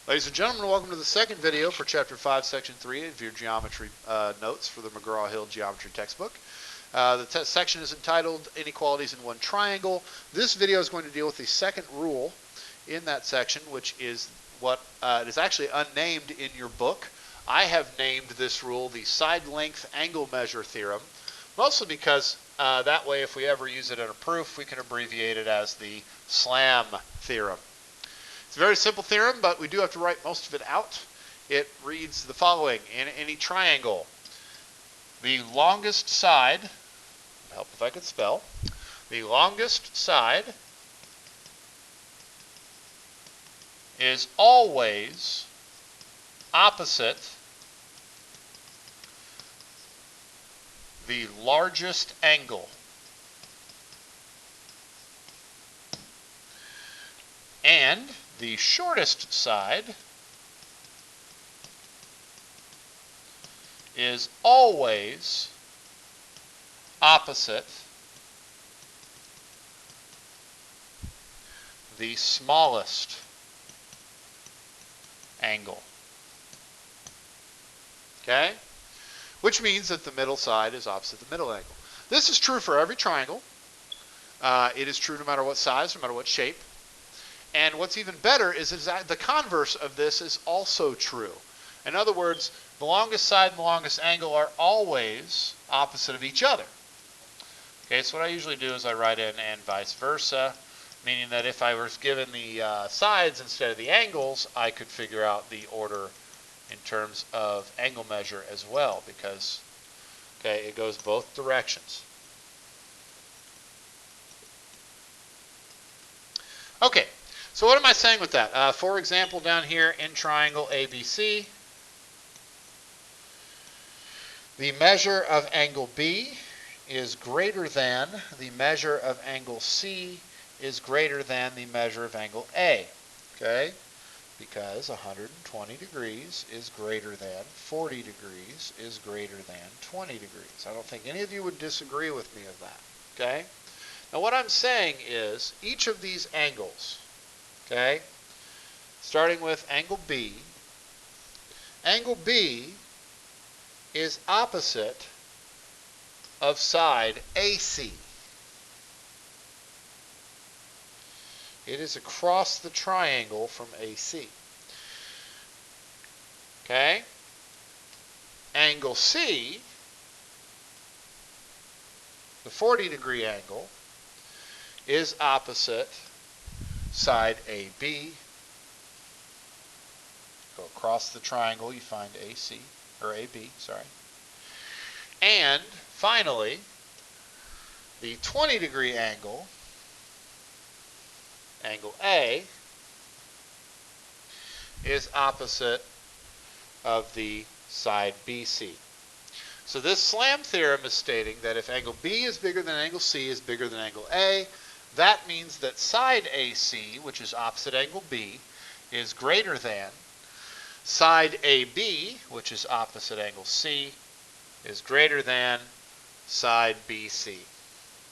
Ladies and gentlemen, welcome to the second video for Chapter 5, Section 3 of your geometry notes for the McGraw-Hill Geometry textbook. The section is entitled Inequalities in One Triangle. This video is going to deal with the second rule in that section, which is what it is actually unnamed in your book. I have named this rule the side length angle measure theorem, mostly because that way if we ever use it in a proof, we can abbreviate it as the SLAM theorem. It's a very simple theorem, but we do have to write most of it out. It reads the following. In any triangle, the longest side, help if I could spell, the longest side is always opposite the largest angle. And the shortest side is always opposite the smallest angle. Okay? Which means that the middle side is opposite the middle angle. This is true for every triangle. It is true no matter what size, no matter what shape. And what's even better is that the converse of this is also true. In other words, the longest side and the longest angle are always opposite of each other. Okay, so what I usually do is I write in and vice versa, meaning that if I was given the sides instead of the angles, I could figure out the order in terms of angle measure as well, because it goes both directions. Okay. So what am I saying with that? For example, down here in triangle ABC, the measure of angle B is greater than the measure of angle C is greater than the measure of angle A. Okay? Because 120 degrees is greater than 40 degrees is greater than 20 degrees. I don't think any of you would disagree with me of that. Okay? Now what I'm saying is each of these angles, okay, starting with angle B is opposite of side AC. It is across the triangle from AC. Okay? Angle C, the 40-degree angle, is opposite side AB. Go across the triangle, you find AC, or AB, sorry. And finally, the 20-degree angle, angle A, is opposite of the side BC. So this SLAM theorem is stating that if angle B is bigger than angle C is bigger than angle A, that means that side AC, which is opposite angle B, is greater than side AB, which is opposite angle C, is greater than side BC.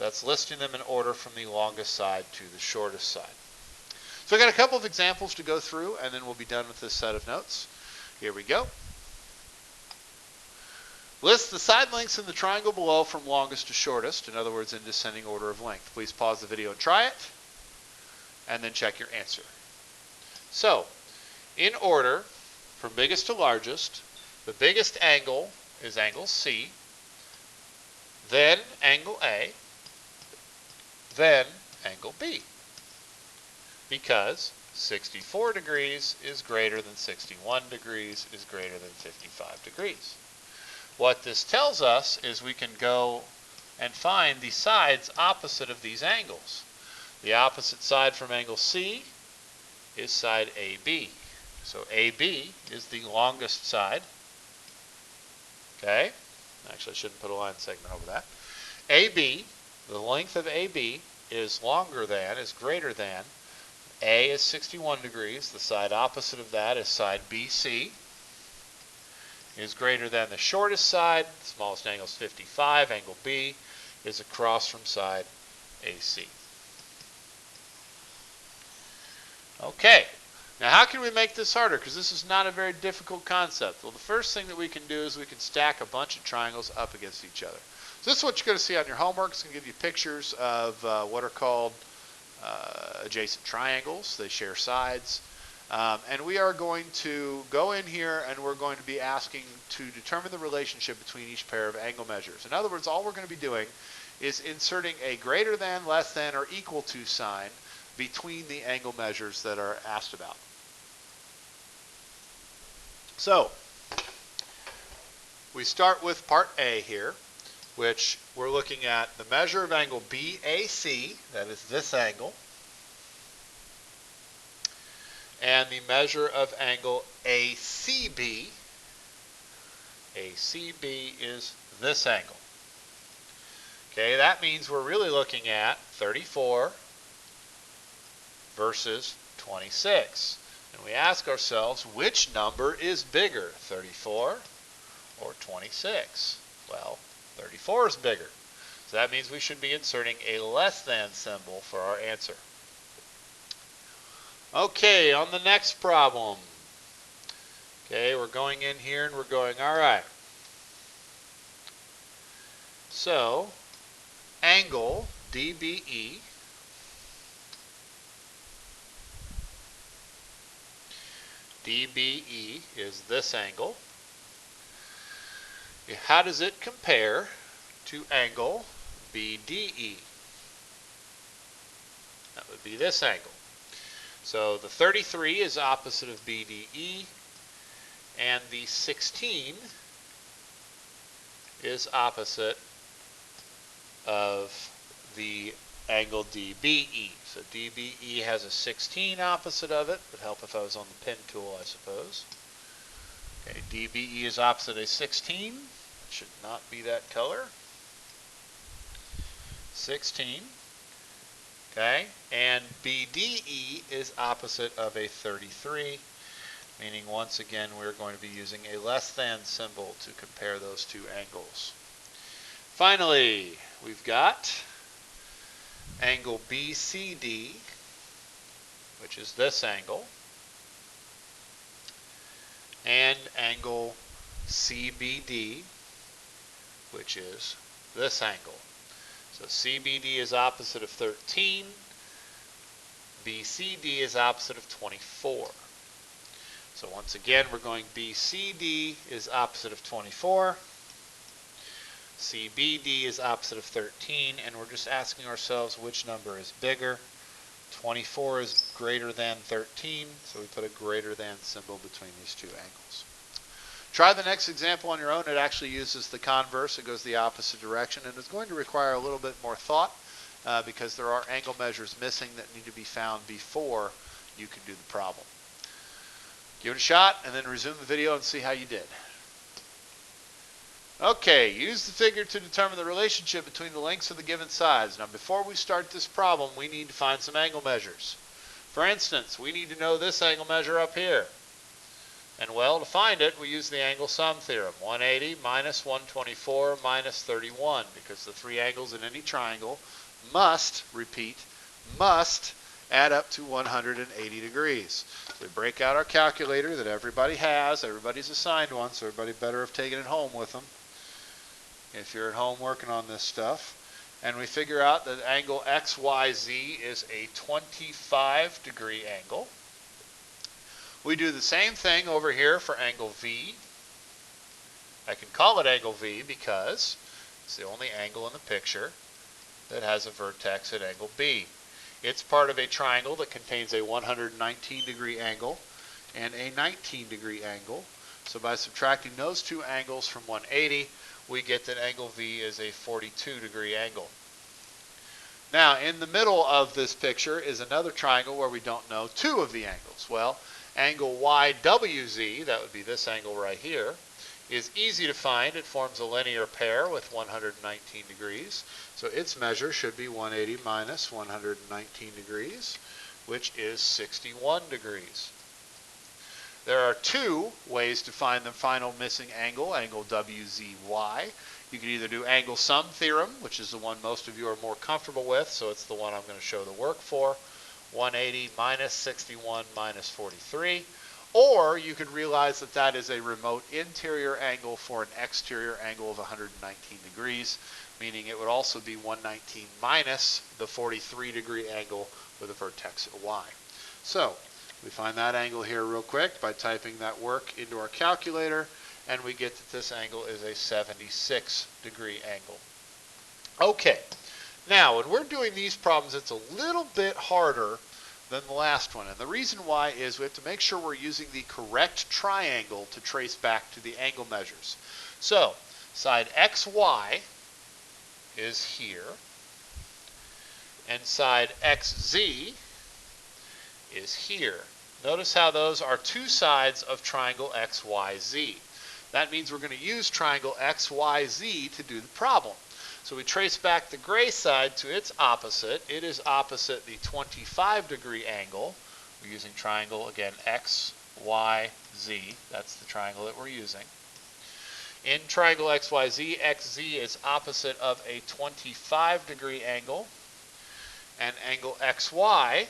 That's listing them in order from the longest side to the shortest side. So I've got a couple of examples to go through, and then we'll be done with this set of notes. Here we go. List the side lengths in the triangle below from longest to shortest, in other words, in descending order of length. Please pause the video and try it, and then check your answer. So, in order, from biggest to largest, the biggest angle is angle C, then angle A, then angle B, because 64 degrees is greater than 61 degrees is greater than 55 degrees. What this tells us is we can go and find the sides opposite of these angles. The opposite side from angle C is side AB. So AB is the longest side. Okay? Actually, I shouldn't put a line segment over that. AB, the length of AB is longer than, is greater than. A is 61 degrees. The side opposite of that is side BC. Is greater than the shortest side. The smallest angle is 55. Angle B is across from side AC. Okay, Now, how can we make this harder? Because this is not a very difficult concept. Well, the first thing that we can do is we can stack a bunch of triangles up against each other. So this is what you're going to see on your homework. It's going to give you pictures of what are called adjacent triangles. They share sides. And we are going to go in here and we're going to be asking to determine the relationship between each pair of angle measures. In other words, all we're going to be doing is inserting a greater than, less than, or equal to sign between the angle measures that are asked about. So, we start with part A here, which we're looking at the measure of angle BAC, that is this angle, and the measure of angle ACB. ACB is this angle. Okay, that means we're really looking at 34 versus 26. And we ask ourselves, which number is bigger, 34 or 26? Well, 34 is bigger. So that means we should be inserting a less than symbol for our answer. Okay, on the next problem. Okay, we're going in here and we're going, all right. So, angle DBE DBE is this angle. How does it compare to angle BDE? That would be this angle. So the 33 is opposite of BDE, and the 16 is opposite of the angle DBE. So DBE has a 16 opposite of it. Would help if I was on the pen tool, I suppose. Okay, DBE is opposite a 16. It should not be that color. 16. Okay, and BDE is opposite of a 33, meaning once again we're going to be using a less than symbol to compare those two angles. Finally, we've got angle BCD, which is this angle, and angle CBD, which is this angle. So CBD is opposite of 13, BCD is opposite of 24. So once again, we're going BCD is opposite of 24, CBD is opposite of 13, and we're just asking ourselves which number is bigger. 24 is greater than 13, so we put a greater than symbol between these two angles. Try the next example on your own. It actually uses the converse. It goes the opposite direction, and it's going to require a little bit more thought because there are angle measures missing that need to be found before you can do the problem. Give it a shot, and then resume the video and see how you did. Okay, use the figure to determine the relationship between the lengths of the given sides. Now, before we start this problem, we need to find some angle measures. For instance, we need to know this angle measure up here. And well, to find it, we use the angle sum theorem. 180 minus 124 minus 31, because the three angles in any triangle must, repeat, must add up to 180 degrees. So we break out our calculator that everybody has. Everybody's assigned one, so everybody better have taken it home with them if you're at home working on this stuff. And we figure out that angle XYZ is a 25-degree angle. We do the same thing over here for angle V. I can call it angle V because it's the only angle in the picture that has a vertex at angle B. It's part of a triangle that contains a 119-degree angle and a 19-degree angle. So by subtracting those two angles from 180, we get that angle V is a 42-degree angle. Now, in the middle of this picture is another triangle where we don't know two of the angles. Well, angle YWZ, that would be this angle right here, is easy to find. It forms a linear pair with 119 degrees. So its measure should be 180 minus 119 degrees, which is 61 degrees. There are two ways to find the final missing angle, angle WZY. You can either do angle sum theorem, which is the one most of you are more comfortable with, so it's the one I'm going to show the work for, 180 minus 61 minus 43. Or you could realize that that is a remote interior angle for an exterior angle of 119 degrees, meaning it would also be 119 minus the 43 degree angle with a vertex at y. So we find that angle here real quick by typing that work into our calculator, and we get that this angle is a 76 degree angle. Okay, now when we're doing these problems, it's a little bit harder than the last one. And the reason why is we have to make sure we're using the correct triangle to trace back to the angle measures. So side XY is here, and side XZ is here. Notice how those are two sides of triangle XYZ. That means we're going to use triangle XYZ to do the problem. So we trace back the gray side to its opposite. It is opposite the 25 degree angle. We're using triangle, again, XYZ. That's the triangle that we're using. In triangle XYZ, XZ is opposite of a 25 degree angle. And angle XY,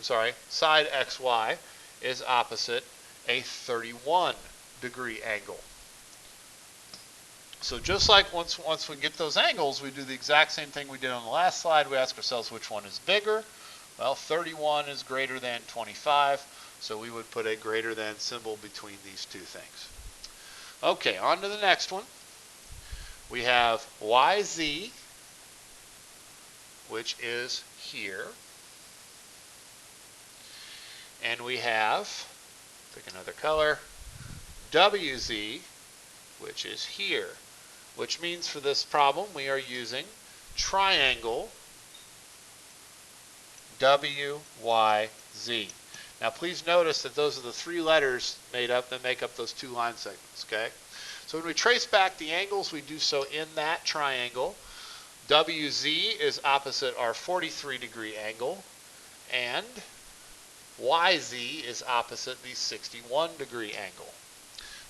side XY is opposite a 31 degree angle. So just like once we get those angles, we do the exact same thing we did on the last slide. We ask ourselves which one is bigger. Well, 31 is greater than 25, so we would put a greater than symbol between these two things. Okay, on to the next one. We have YZ, which is here. And we have, pick another color, WZ, which is here. Which means for this problem we are using triangle WYZ. Now please notice that those are the three letters that make up those two line segments, okay? So when we trace back the angles, we do so in that triangle. WZ is opposite our 43 degree angle, and YZ is opposite the 61 degree angle.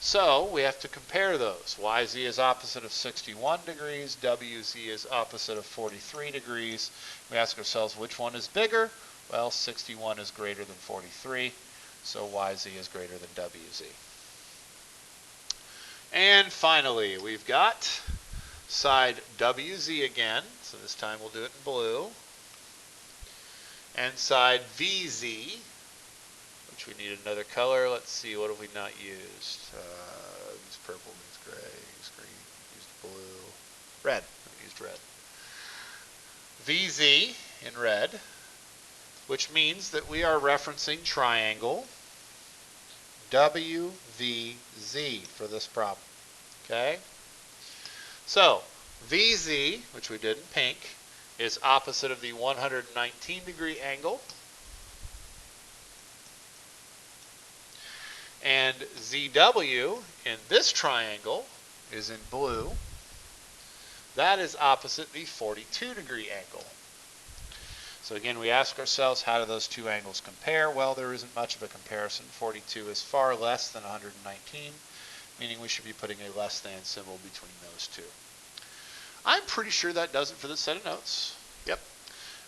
So we have to compare those. YZ is opposite of 61 degrees, WZ is opposite of 43 degrees. We ask ourselves which one is bigger? Well, 61 is greater than 43, so YZ is greater than WZ. And finally, we've got side WZ again, so this time we'll do it in blue, and side VZ, which we need another color. Let's see, what have we not used? Used purple, used gray, used green, used blue, red. We used red. VZ in red, which means that we are referencing triangle WVZ for this problem. Okay? So, VZ, which we did in pink, is opposite of the 119 degree angle. And ZW in this triangle is in blue. That is opposite the 42 degree angle. So again, we ask ourselves, how do those two angles compare? Well, there isn't much of a comparison. 42 is far less than 119, meaning we should be putting a less than symbol between those two. I'm pretty sure that does it for this set of notes. Yep.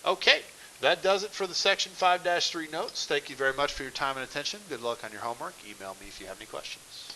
Okay, that does it for the Section 5-3 notes. Thank you very much for your time and attention. Good luck on your homework. Email me if you have any questions.